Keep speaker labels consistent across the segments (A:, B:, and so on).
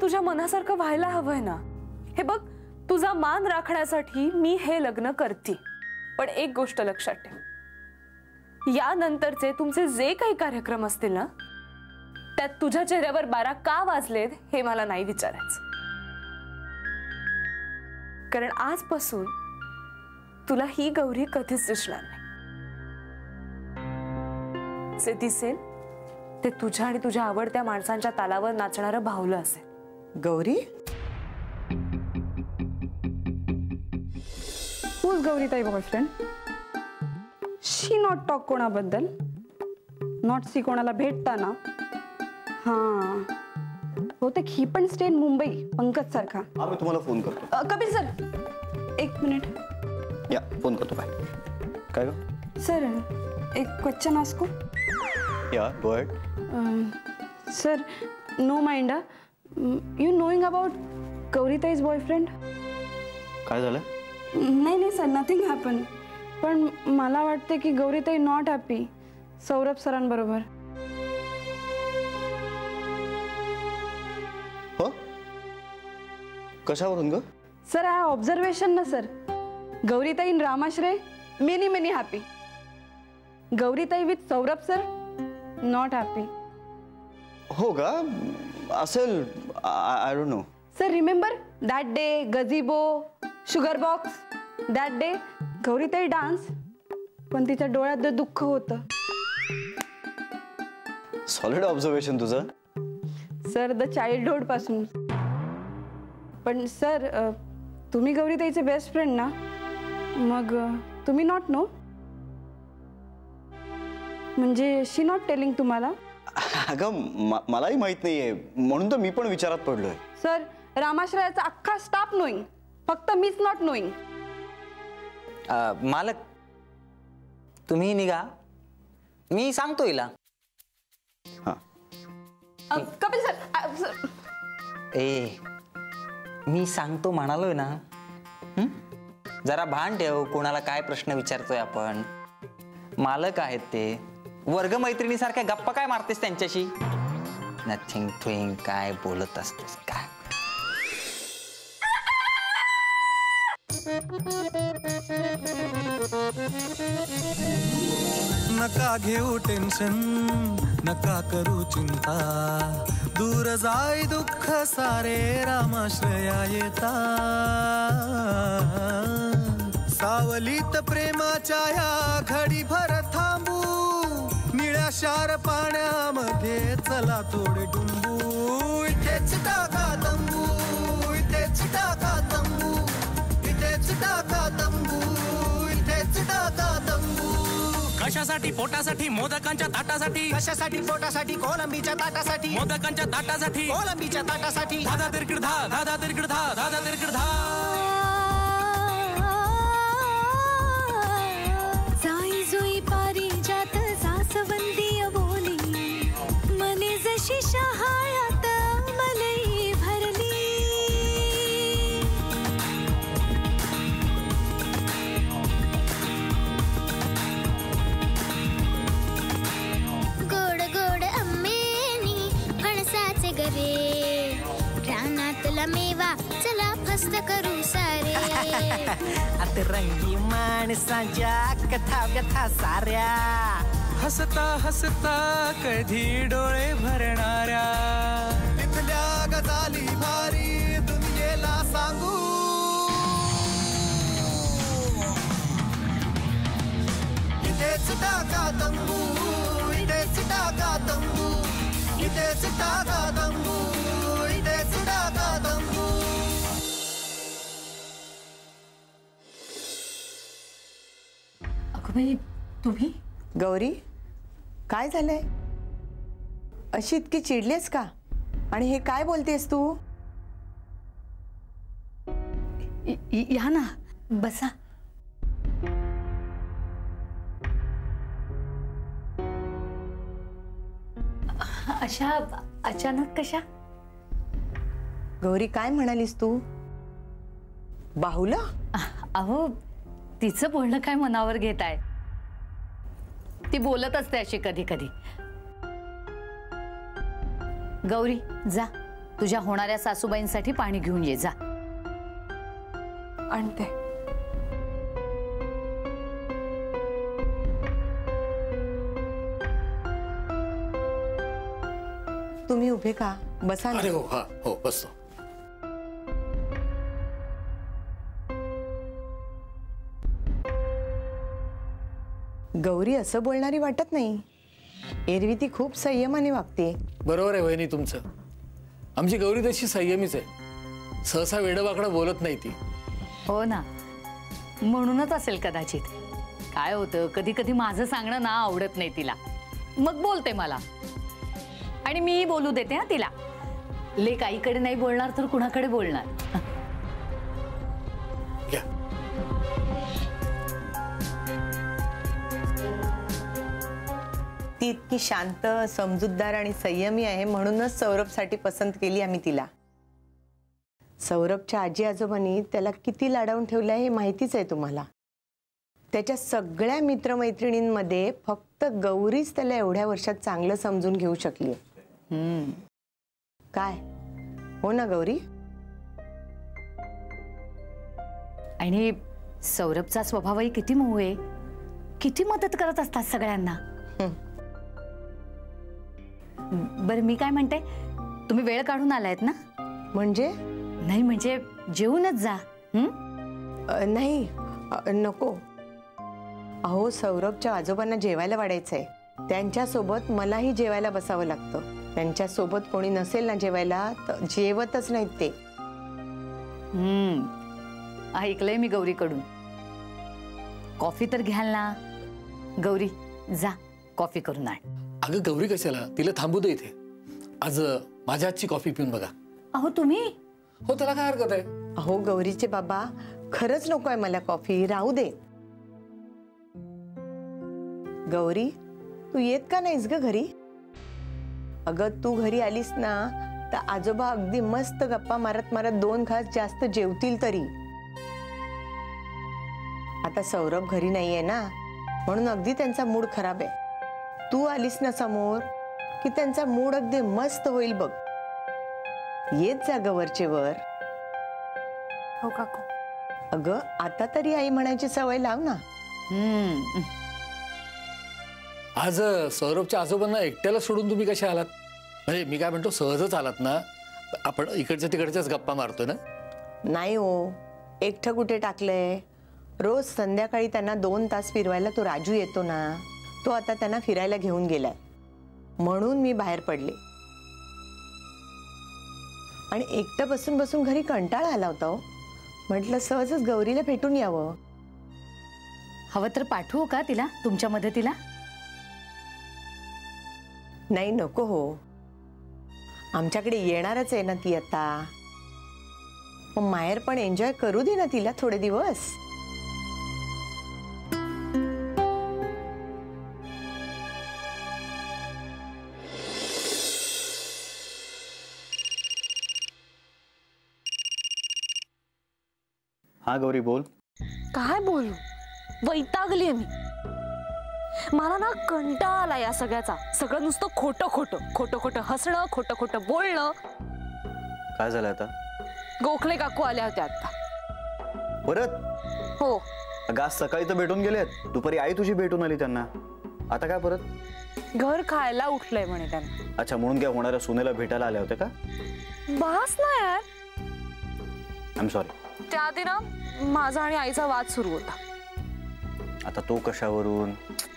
A: तुझ्या मनासारखं व्हायला हवंय ना। हे बघ, तुझा मान राखण्यासाठी मी हे लग्न करते, पण एक गोष्ट लक्षात ठेव, यानंतरचे तुमचे जे काही कार्यक्रम असतील ना, त्यात तुझ्या चेहऱ्यावर 12 का वाजलेत हे मला नाही विचारायचं, कारण आजपासून तुला ही गौरी कधीच दिसणार नाही। जे दिसेल ते तुझ्या आणि तुझ्या आवडत्या माणसांच्या तालावर नाचणारं भावलं असेल।
B: गौरी?
C: Who's गौरीताई बॉयफ्रेंड? शी नॉट टॉक कोणाबद्दल? नॉट सी कोणाला भेटताना? हां, बहुतेक ही पण स्टे इन मुंबई, पंकज सारखा।
D: मी तुम्हाला फोन करतो।
C: कपिल सर, एक मिनिट।
D: या, फोन करतो। बाय। काय ग?
C: सर, एक question ask?
D: Yeah, go ahead.
C: Sir, no mind, you knowing about गौरीताईज बॉयफ्रेंड?
D: काय झालं?
C: नाही सर, नथिंग हॅपन, पण मला वाटते की गौरीताई नॉट हॅपी सौरभ सरांबरोबर।
D: हो? कशावरून ग?
C: सर, आय ऑब्झर्वेशन ना सर, गौरीताई इन रामाश्रय मेनी हॅपी, गौरीताई with Saurabh sir not happy.
D: हो का? असेल, I don't know.
C: Sir, remember that day, gazebo, sugar box, that day गौरीताई डान्स, पण तिच्या डोळ्यात दुःख होतं।
D: सॉलिड ऑब्झर्वेशन तुझं
C: सर, द चाइल्डहुड पासून। पण सर, तुम्ही गौरीताईचे बेस्ट फ्रेंड ना, मग तुम्ही नॉट नो? म्हणजे शी नॉट टेलिंग तुम्हाला?
D: अगं, मलाही माहित नाहीये, म्हणून तर मी पण विचारात पडलोय।
C: सर, रामाश्रयाचा अख्खा स्टाफ नोईंग, फक्त मीच नॉट नोईंग।
E: मालक, तुम्ही निघा, मी सांगतो हिला।
C: कपिल सर,
E: ए, मी सांगतो म्हणालोय ना, जरा भान ठेव, कोणाला काय प्रश्न विचारतोय आपण। मालक आहेत ते, वर्ग मैत्रिणीसारख्या गप्पा काय मारतेस त्यांच्याशी? नथिंग डुईंग, काय बोलत असतेस काय?
F: नका घेऊ टेन्शन, नका करू चिंता, दूर जाई दुःख सारे रामाश्रया येता। सावलीत प्रेमाच्या या घडी भर थांबू, निळ्या शार पाण्यामध्ये चला थोडे डुंबू। इथेच टाका तंबू, इथेच टाका तंबू, इथेच टाका तंबू, इथेच टाका तंबू।
G: कशासाठी? पोटासाठी, मोदकांच्या ताटासाठी।
F: कशासाठी? पोटासाठी, कोलंबीच्या ताटासाठी।
G: मोदकांच्या ताटासाठी,
F: कोलंबीच्या ताटासाठी।
G: धादा तिरकिड धा, धादा तिरकिड धा, धादा तिरकिड धा।
H: जाई जुई पारिजात सासवंती बोली, मने जशी शहाळ्यात मलई भरली। गोड गोड आंबेनी फणसाचे गरे, रानातला मेवा चला फस्त करू सारे।
F: अतरंगी माणसांच्या कथा व्यथा साऱ्या,
G: हसता हसता कधी डोळे भरणाऱ्या,
F: तिथल्या गजाली भारी दुनियेला सांगू। इथेच टाका तंबू, इथेच टाका तंबू, इथेच टाका तंबू, इथेच टाका तंबू।
A: अगं बाई, तुम्ही?
B: गौरी, काय झालंय? अशी इतकी चिडलीस का? आणि हे काय बोलतेस तू?
A: या ना, बसा। अशा अचानक कशा?
B: गौरी, काय म्हणालीस तू? बाहुला?
I: अहो, तिचं बोलणं काय मनावर घेत आहे? ती बोलत असते अशी कधी कधी। गौरी, जा तुझ्या होणाऱ्या सासूबाईंसाठी पाणी घेऊन ये जा.
A: आणते.
B: तुम्ही उभे का? बसा ना.
J: अरे हो, हा हो, बसतो.
B: गौरी असं बोलणारी वाटत नाही. एरवी ती खूप संयमाने वागते.
J: बरोबर आहे वहिनी तुमचं. आमची गौरी तशी संयमीच आहे. सहसा वेडवाकडं बोलत नाही ती.
I: हो ना, म्हणूनच असेल कदाचित. काय होतं, कधी कधी माझं सांगणं ना आवडत नाही तिला, मग बोलते मला आणि मीही बोलू देते हा तिला. लेक आईकडे नाही बोलणार तर कुणाकडे बोलणार.
J: घ्या.
B: ती इतकी शांत, समजूतदार आणि संयमी आहे म्हणूनच सौरभसाठी पसंत केली आम्ही तिला. सौरभच्या आजी आजोबांनी त्याला किती लाडावून ठेवलं आहे हे माहितीच आहे तुम्हाला. त्याच्या सगळ्या मित्रमैत्रिणींमध्ये फक्त गौरीच त्याला एवढ्या वर्षात चांगलं समजून घेऊ शकली. काय हो ना गौरी?
I: आणि सौरभचा स्वभावही किती मऊ आहे, किती मदत करत असतात सगळ्यांना. बरं मी काय म्हणते, तुम्ही वेळ काढून आलायत ना?
B: म्हणजे
I: नाही म्हणजे जेवूनच जा.
B: नाही नको. अहो सौरभच्या आजोबांना जेवायला वाढायचंय. त्यांच्यासोबत मलाही जेवायला बसावं लागतं. त्यांच्यासोबत कोणी नसेल ना जेवायला तर जेवतच नाहीत ते.
I: ऐकलंय मी गौरीकडून. कॉफी तर घ्याल ना? गौरी जा कॉफी करून आण.
J: अगं गौरी कशाला, तिला थांबू दे इथे. आज माझ्या हातची कॉफी पिऊन बघा.
I: अहो तुम्ही?
J: हो त्याला काय हरकत आहे.
B: अहो गौरीचे बाबा, खरंच नको आहे मला कॉफी, राहू दे. गौरी तू येत का नाहीस ग घरी? अगं तू घरी आलीस ना तर आजोबा अगदी मस्त गप्पा मारत मारत 2 घास जास्त जेवतील तरी. आता सौरभ घरी नाहीये ना म्हणून अगदी त्यांचा मूड खराब आहे. तू आलीस ना समोर की त्यांचा मूड अगदी मस्त होईल बघ. येत जा ग वरचे वर.
A: हो काकू.
B: अगं आता तरी आई म्हणायची सवय लाव ना.
J: आज सौरभच्या आजोबांना एकट्याला सोडून तुम्ही कशा आलात? म्हणजे मी काय म्हणतो, सहजच आलात ना? आपण इकडच्या तिकडच्याच गप्पा मारतोय ना?
B: नाही हो, एकटं कुठे टाकलंय. रोज संध्याकाळी त्यांना 2 तास फिरवायला तो राजू येतो ना, तो आता त्यांना फिरायला घेऊन गेलाय म्हणून मी बाहेर पडले. आणि एकटं बसून बसून घरी कंटाळा आला होता. म्हटलं सहजच गौरीला भेटून यावं.
I: हवं तर पाठवू का तिला तुमच्या मदतीला?
B: नाही नको हो, आमच्याकडे येणारच आहे ना ती आता. मग माहेर पण एन्जॉय करू दे ना तिला थोडे दिवस.
D: हा गौरी बोल.
A: काय बोलू, वैतागली मी. मला ना कंटाळा आला या सगळ्याचा. सगळं नुसतं खोटं खोटं खोटं खोटं हसणं, खोटं खोटं बोलणं.
D: काय झालं आता?
A: गोखले काकू आल्या होत्या आता
D: परत?
A: हो.
D: अगं आज सकाळी तर भेटून गेलेत, दुपारी आई तुझी भेटून आली त्यांना. आता काय परत?
A: घर खायला उठलंय म्हणे त्यांना.
D: अच्छा, म्हणून काय होणाऱ्या सुनेला भेटायला आल्या होत्या का?
A: बस ना यार.
D: I am sorry.
A: त्याआधी ना माझा आणि आईचा वाद सुरू होता.
D: आता तो कशावरून?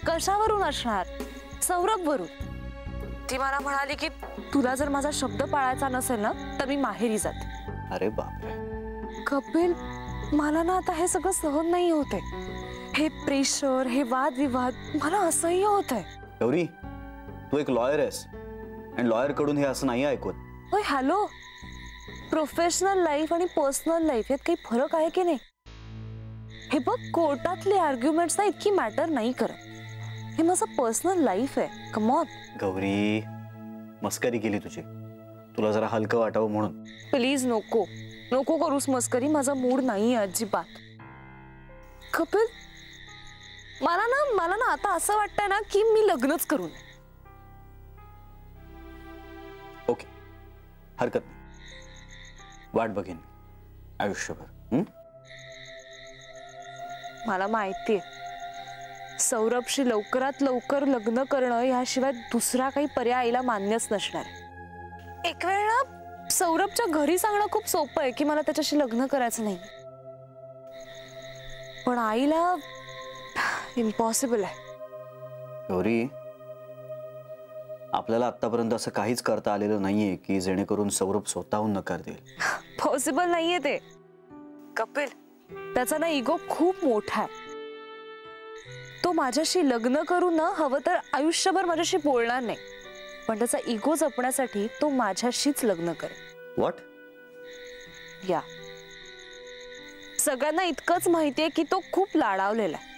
A: कशावरून असणार? सौरभवरून. ती मला म्हणाली की तुला जर माझा शब्द पाळायचा नसेल ना तर मी माहेरी जाते.
D: अरे बापरे.
A: कपिल, मला ना आता हे सगळं सहन नाही होते. हे प्रेशर, हे वादविवाद मला असह्य होतंय.
D: गौरी, तू एक लॉयर आहेस आणि लॉयर कडून हे असं नाही ऐकवत.
A: होय हॅलो, प्रोफेशनल लाईफ आणि पर्सनल लाईफ यात काही फरक आहे की नाही? हे बघ, कोर्टातले आर्ग्युमेंट्स ना इतकी मॅटर नाही करत. हे माझं पर्सनल लाईफ आहे. Come on.
D: गौरी, मस्करी केली तुझी, तुला जरा हलकं वाटावं म्हणून.
A: प्लीज नको नको करूस मस्करी. माझा मूड नाही अजिबात. कपिल, मला ना आता असं वाटतंय ना की मी लग्नच करू नये.
D: ओके, हरकत नाही. वाट बघेन आयुष्यभर.
A: मला माहितीये सौरभशी लवकरात लवकर लग्न करणं याशिवाय दुसरा काही पर्याय आईला मान्यच नसणार. एक वेळ ना सौरभच्या घरी सांगणं खूप सोपं आहे की मला त्याच्याशी लग्न करायचं नाही, पण आईला इम्पॉसिबल आहे.
D: गौरी, आपल्याला आतापर्यंत असं काहीच करता आलेलं नाहीये की जेणेकरून सौरभ स्वतःहून नकार देईल.
A: पॉसिबल नाहीये ते कपिल. त्याचा ना इगो खूप मोठा आहे. तो माझ्याशी लग्न करून ना हवं तर आयुष्यभर माझ्याशी बोलणार नाही, पण त्याचा इगो जपण्यासाठी तो माझ्याशीच लग्न करेल.
D: व्हॉट?
A: या सगळ्यांना इतकंच माहितीये की तो खूप लाडावलेला आहे,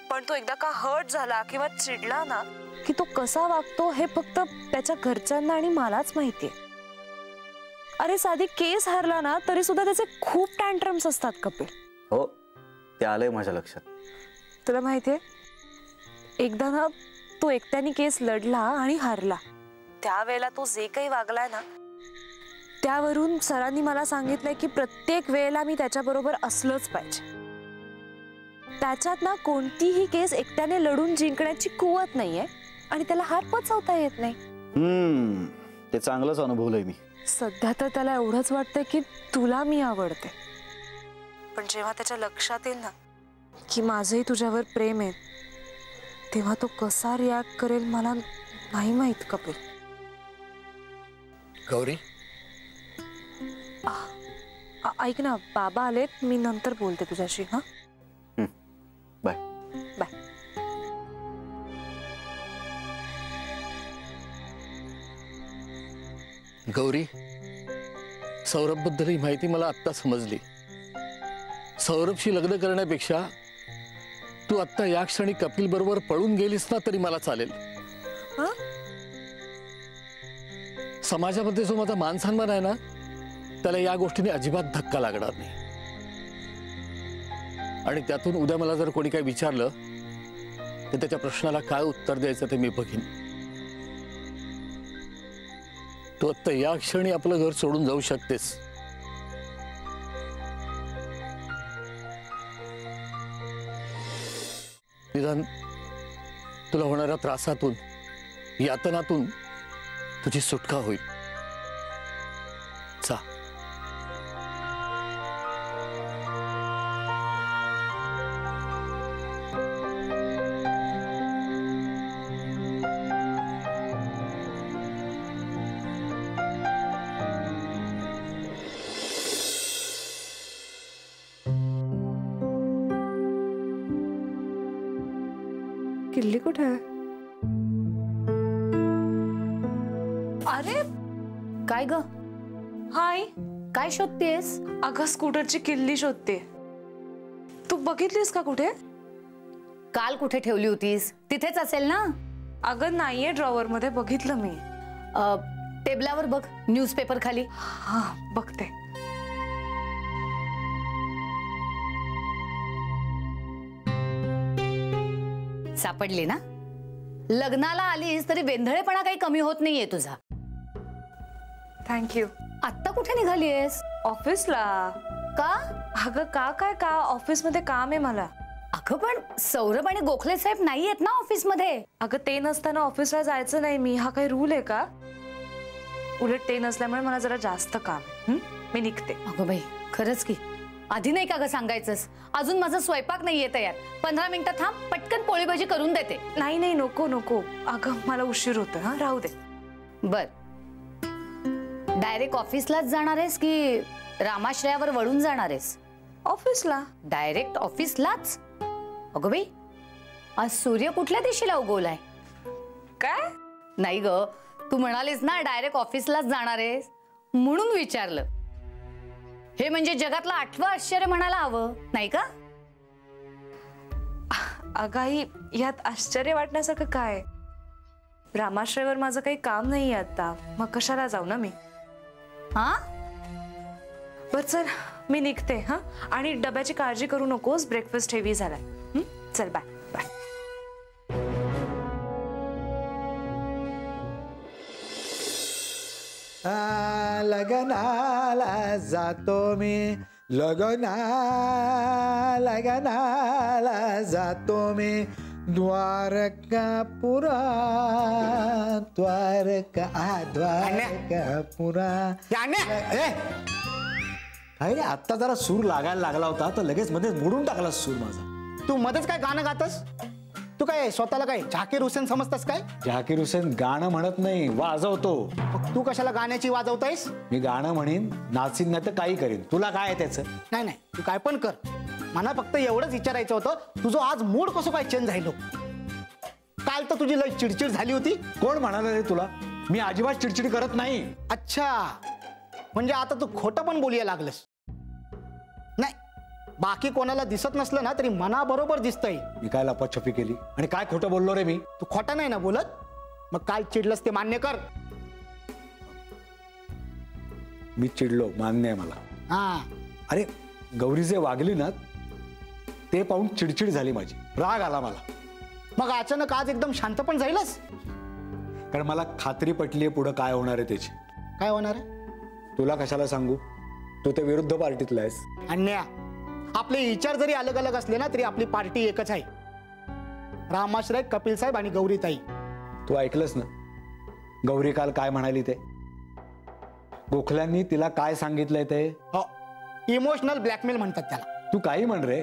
A: पण तो एकदा का हर्ट झाला किंवा चिडला ना की तो कसा वागतो हे फक्त त्याच्या घरच्यांना आणि मलाच माहितीये. अरे साधी केस हरला ना तरी सुद्धा त्याचे खूप टँट्रम्स असतात कपिल.
D: हो, ते आलंय माझ्या लक्षात.
A: तुला माहितीये एकदा ना तो एकट्याने केस लढला आणि हारला. त्यावेळेला तो जे काही वागलाय ना त्यावरून सरांनी मला सांगितलंय की प्रत्येक वेळेला मी त्याच्याबरोबर असलंच पाहिजे. त्याच्यात ना कोणतीही केस एकट्याने लढून जिंकण्याची कुवत नाहीये आणि त्याला हार पचवता येत नाही.
D: ते चांगलंच अनुभवलंय मी.
A: सध्या तर त्याला एवढंच वाटतंय की तुला मी आवडते, पण जेव्हा त्याच्या लक्षात येईल ना की माझंही तुझ्यावर प्रेम आहे तेव्हा तो कसा रिॲक्ट करेल मला नाही माहित कपिल.
J: गौरी,
A: ऐक ना, बाबा आलेत, मी नंतर बोलते तुझ्याशी. हा,
D: बाय
A: बाय.
J: गौरी, सौरभ बद्दल ही माहिती मला आत्ता समजली. सौरभशी लग्न करण्यापेक्षा तू आत्ता या क्षणी कपिल बरोबर पळून गेलीस ना तरी मला चालेल. समाजामध्ये जो माझा मान सन्मान आहे ना त्याला या गोष्टीने अजिबात धक्का लागणार नाही. आणि त्यातून उद्या मला जर कोणी काही विचारलं तर त्याच्या प्रश्नाला काय उत्तर द्यायचं ते मी बघीन. तू आत्ता या क्षणी आपलं घर सोडून जाऊ शकतेस. निदान तुला होणाऱ्या त्रासातून यातनातून तुझी सुटका होईल. जा.
A: किल्ली कुठे आहे? अरे
I: काय ग?
A: हाय,
I: काय शोधतेस?
A: अगं स्कूटरची किल्ली शोधते. तू बघितलीस का कुठे?
I: काल कुठे ठेवली होतीस? तिथेच असेल ना?
A: अगं नाहीये, ड्रॉवर मध्ये बघितलं मी.
I: टेबलावर बघ, न्यूजपेपर खाली.
A: हा बघते.
I: सापडली ना? लग्नाला आलीस तरी वेंधळेपणा काही कमी होत नाहीये तुझा.
A: थँक्यू.
I: आत्ता कुठे निघालीयस?
A: ऑफिसला.
I: का?
A: अगं का ऑफिस मध्ये काम आहे मला.
I: अगं पण सौरभ आणि गोखले साहेब नाही आहेत ना ऑफिस मध्ये.
A: अगं ते नसताना ऑफिसला जायचं नाही मी, हा काही रूल आहे का? उलट ते नसल्यामुळे मला जरा जास्त काम आहे. मी निघते.
I: अगं बाई, खरंच की आधी नाही का ग सांगायचंस? अजून माझा स्वयंपाक नाहीये तयार. 15 मिनिटं थांब, पटकन पोळी भाजी करून देते.
A: नाही नको नको, अगं मला उशीर होतो. हा राहू दे.
I: बर, डायरेक्ट ऑफिसलाच जाणार आहेस की रामाश्रयावर वळून जाणार आहेस?
A: ऑफिसला.
I: डायरेक्ट ऑफिसलाच? अगं बाई, आज सूर्य कुठल्या दिशेला उगवलाय?
A: काय?
I: नाही ग, तू म्हणालीस ना डायरेक्ट ऑफिसलाच जाणार आहेस म्हणून विचारलं. हे म्हणजे जगातलं 8वं आश्चर्य म्हणायला हवं नाही का?
A: अगाई, यात आश्चर्य वाटण्यासारखं काय? रामाश्रयावर माझं काही काम नाहीये आता, मग कशाला जाऊ ना मी.
I: हा
A: बर चल, मी निघते. हा, आणि डब्याची काळजी करू नकोस, ब्रेकफास्ट हेवी झालाय. चल बाय बाय.
K: लग्नाला जातो मी, लग्नाला जातो मी, द्वारकापुरा द्वारकापुरा.
L: काय रे, आत्ता जरा सूर लागायला लागला होता तर लगेच मध्येच मोडून टाकला सूर माझा.
M: तू मध्येच काय गाणं गातस? तू काय स्वतःला काय झाकीर हुसेन समजतस काय?
L: झाकीर हुसेन गाणं म्हणत नाही, वाजवतो.
M: तू कशाला गाण्याची वाजवतायस?
L: मी गाणं म्हणीन, नाचीन, नाही तर काही करीन. तुला काय आहे त्याचं?
M: नाही नाही, तू काय पण कर. मला फक्त एवढंच विचारायचं होतं, तुझं आज मूड कसं काय चेंज झालो? काल तर तुझी लय चिडचिड झाली होती.
L: कोण म्हणाला रे तुला? मी अजिबात चिडचिड करत नाही.
M: अच्छा, म्हणजे आता तू खोटं पण बोलायला लागलंस. नाही, बाकी कोणाला दिसत नसलं ना तरी मनाबरोबर दिसतंय.
L: मी काय लपाछपी केली आणि काय खोटं बोललो रे मी?
M: तू खोटं नाही ना बोलत? मग काल चिडलंस ते मान्य कर.
L: मी चिडलो, मान्य आहे मला.
M: हा,
L: अरे गौरी जे वागली ना ते पाहून चिडचिड झाली माझी, राग आला मला.
M: मग अचानक आज एकदम शांत पण जाईलच?
L: कारण मला खात्री पटली आहे पुढं काय होणार आहे त्याची.
M: काय होणार आहे?
L: तुला कशाला सांगू, तू ते विरुद्ध पार्टीतला आहेस.
M: अन्या, आपले विचार जरी अलग अलग असले ना तरी आपली पार्टी एकच आहे. रामाश्रय, कपिल साहेब आणि गौरीताई.
L: तू ऐकलंस ना गौरी काल काय म्हणाली ते? गोखल्यांनी तिला काय सांगितलंय ते?
M: हो, इमोशनल ब्लॅकमेल म्हणतात त्याला.
L: तू काही म्हण रे,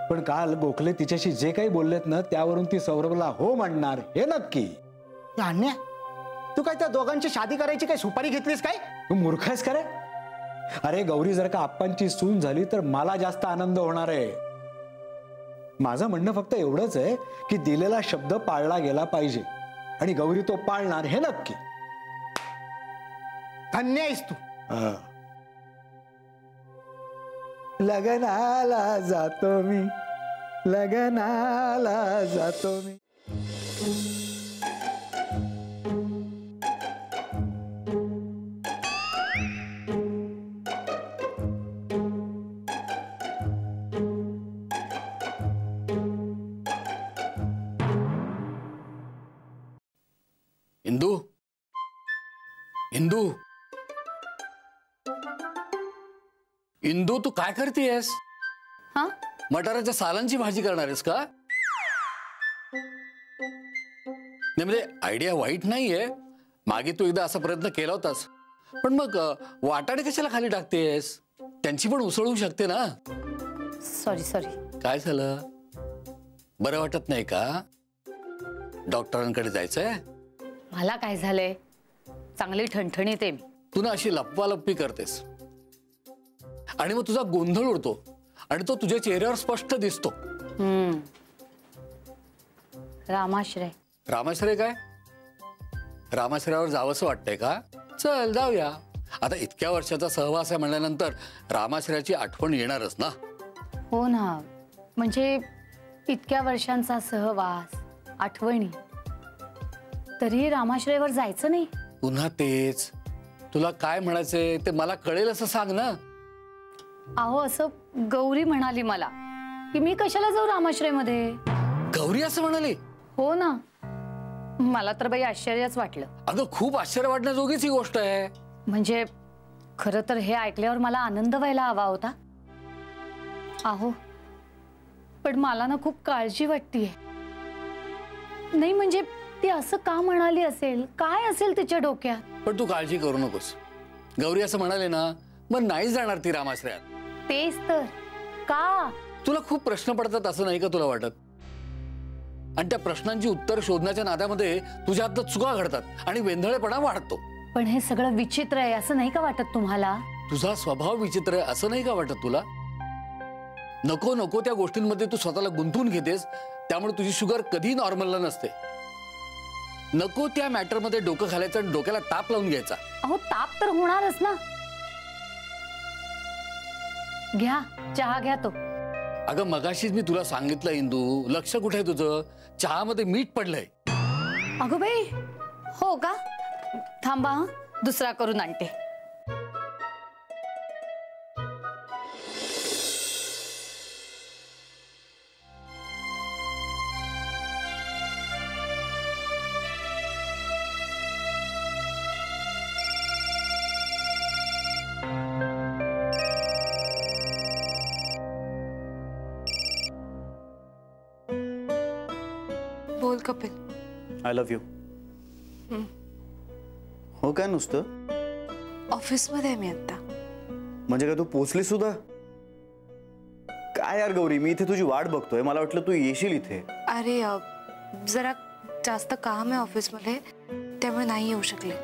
L: पण काल गोखले तिच्याशी जे काही बोललेत ना त्यावरून ती सौरभला हो म्हणणार हे नक्की.
M: अन्या, तू काय त्या दोघांची शादी करायची काय सुपारी घेतलीस काय?
L: तू मूर्ख आहेस का रे? अरे गौरी जर का आप्पांची सून झाली तर मला जास्त आनंद होणार आहे. माझं म्हणणं फक्त एवढंच आहे की दिलेला शब्द पाळला गेला पाहिजे आणि गौरी तो पाळणार हे नक्की.
M: धन्य आहेस तू.
K: लग्नाला जातो मी, लग्नाला जातो मी.
J: इंदू, इंदू, इंदू, तू काय करतेयस?
I: हा,
J: मटाराच्या सालांची भाजी करणार आहेस का? नाही म्हणजे आयडिया वाईट नाहीये, मागे तू एकदा असा प्रयत्न केला होतास. पण मग वाटाणे कशाला खाली टाकतेस? त्यांची पण उसळ होऊ शकते ना.
I: Sorry sorry.
J: काय झालं? बरं वाटत नाही का? डॉक्टरांकडे जायचंय?
I: मला काय झालंय, चांगली ठणठणीत आहे मी.
J: तू ना अशी लपवालप्पी करतेस आणि मग तुझा गोंधळ उडतो आणि तो तुझ्या चेहऱ्यावर स्पष्ट दिसतो.
I: रामाश्रय.
J: रामाश्रय काय? रामाश्रयावर जावंसं वाटतंय का? चल जाऊया. आता इतक्या वर्षाचा सहवास आहे म्हणल्यानंतर रामाश्रयाची आठवण येणारच ना.
I: हो ना, म्हणजे इतक्या वर्षांचा सहवास, आठवणी, तरी रामाश्रयावर जायचं नाही.
J: पुन्हा तेच. तुला काय म्हणायचंय ते मला कळेल असं सांग ना.
I: अहो, असं गौरी म्हणाली मला की मी कशाला जाऊ रामाश्रयमध्ये.
J: गौरी असं म्हणाली?
I: हो ना, मला तर बाई आश्चर्यच वाटलं.
J: अगं खूप आश्चर्य वाटण्याजोगीच ही गोष्ट आहे.
I: म्हणजे खरं तर हे ऐकल्यावर मला आनंद व्हायला हवा होता. अहो, पण मला ना खूप काळजी वाटतेय. नाही म्हणजे ती असं का म्हणाली असेल, काय असेल तिच्या डोक्यात?
J: पण तू काळजी करू नकोस. गौरी असं म्हणाले ना मग नाही जाणार ती रामाश्रयात.
I: तेच तर. का?
J: तुला खूप प्रश्न पडतात असं नाही का तुला वाटत? आणि त्या प्रश्नांची उत्तर शोधण्याच्या नादामध्ये तुझ्या हातात चुका घडतात आणि वेंधळेपणा वाढतो.
I: पण हे सगळं विचित्र आहे असं नाही का वाटत तुम्हाला?
J: तुझा स्वभाव विचित्र आहे असं नाही का वाटत तुला? नको नको त्या गोष्टींमध्ये तू स्वतःला गुंतवून घेतेस, त्यामुळे तुझी शुगर कधी नॉर्मलला नसते. नको त्या मॅटर मध्ये डोकं घालायचं आणि डोक्याला ताप लावून घ्यायचा.
I: अहो, ताप तर होणारच ना. घ्या चहा, घ्या तो.
J: अगं मगाशीच मी तुला सांगितलं इंदू, लक्ष कुठे आहे तुझं? चहामध्ये मीठ पडलंय.
I: अगं बाई, हो का? थांबा, दुसरा करून आणते.
A: बोल कपिल.
D: I love you. हो काय नुसतं?
A: ऑफिसमध्ये आहे मी आता.
D: म्हणजे काय तू पोचली सुद्धा? काय यार गौरी, मी इथे तुझी वाट बघतोय. मला वाटलं तू येशील इथे.
A: अरे जरा जास्त काम आहे ऑफिसमध्ये, त्यामुळे नाही येऊ शकले.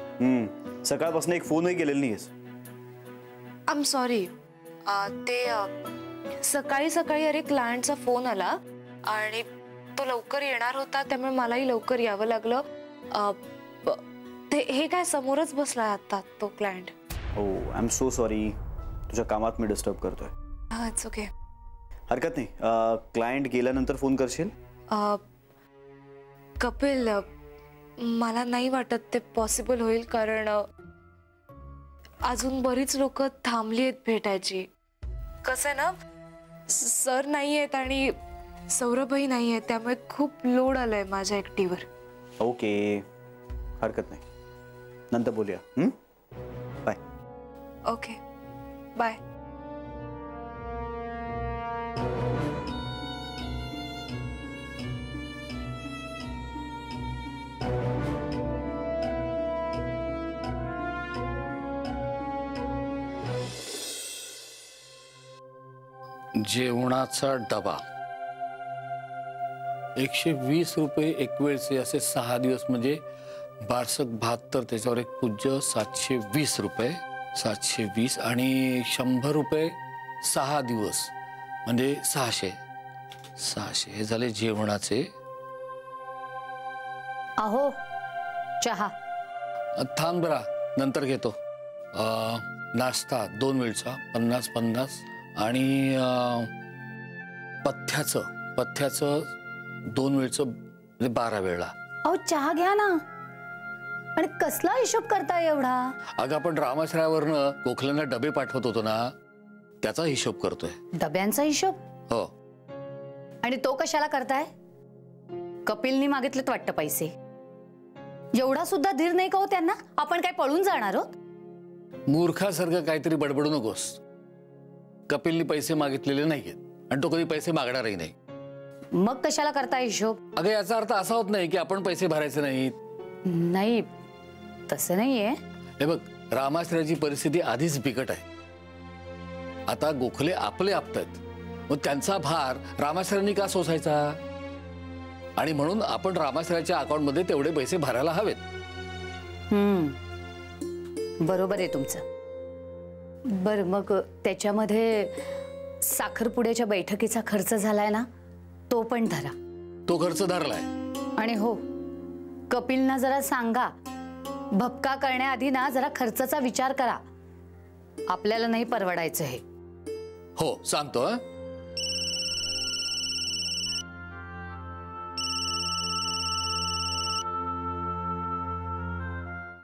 D: सकाळपासून एक फोनही केलेला नाहीयेस.
A: I am sorry. ते सकाळी सकाळी अरे क्लायंटचा फोन आला आणि तो लवकर येणार होता, त्यामुळे मलाही लवकर यावं लागलं. ते हे काय समोरच बसला आता तो क्लायंट.
D: हो, आय एम सो सॉरी. तुझ्या कामात मी डिस्टर्ब करतोय.
A: हा, इट्स ओके.
D: हरकत नाही. क्लायंट गेल्यानंतर फोन करशील?
A: कपिल, मला नाही वाटत ते पॉसिबल होईल, कारण अजून बरीच लोक थांबली आहेत भेटायची. कसं आहे ना, सर नाही आहेत आणि सौरभही नाही आहे, त्यामुळे खूप लोड आलाय माझ्या एकटीवर.
D: ओके, हरकत नाही. नंतर बोलूया. बाय.
A: Okay, bye.
J: जेवणाचा डबा 120 रुपये एक वेळचे, असे 6 दिवस म्हणजे 1272. त्याच्यावर एक पूज्य 720 रुपये. 720 आणि 100 रुपये 6 दिवस म्हणजे 600. हे झाले जेवणाचे.
I: अहो चहा.
J: थांब बरा, नंतर घेतो. नाश्ता 2 वेळचा 50-50 आणि पथ्याचं 2 वेळचं म्हणजे 12 वेळा.
I: अहो चहा घ्या ना. आणि कसला हिशोब करताय एवढा?
J: अगं आपण रामाश्रयावरनं गोखल्यांना डबे पाठवत होतो ना, त्याचा हिशोब करतोय.
I: डब्यांचा हिशोब?
J: हो.
I: आणि तो कशाला करताय? कपिलनी मागितलेत वाटतं पैसे. एवढा सुद्धा धीर नाही का हो त्यांना? आपण काय पळून जाणार आहोत?
J: मूर्खासारखं काहीतरी बडबडू नकोस. कपिलनी पैसे मागितलेले नाहीयेत आणि तो कधी पैसे मागणारही नाही.
I: मग कशाला करताय हिशोब?
J: अगं याचा अर्थ असा होत नाही की आपण पैसे भरायचे नाहीत.
I: नाही, तसं नाहीये.
J: हे बघ, रामाश्रयाची परिस्थिती आधीच बिकट आहे. आता गोखले आपले आपतायत, मग त्यांचा भार रामाश्रयांनी का सोसायचा? आणि म्हणून आपण रामाश्रयाच्या अकाउंटमध्ये तेवढे पैसे भरायला हवेत.
I: बरोबर आहे तुमचं. बरं, मग त्याच्यामध्ये साखरपुड्याच्या बैठकीचा खर्च झालाय ना, तो पण धरा.
J: तो खर्च धरलाय.
I: आणि हो, कपिलना जरा सांगा, भपका करण्याआधी ना जरा खर्चाचा विचार करा. आपल्याला नाही परवडायचं हे.
J: हो, सांगतो.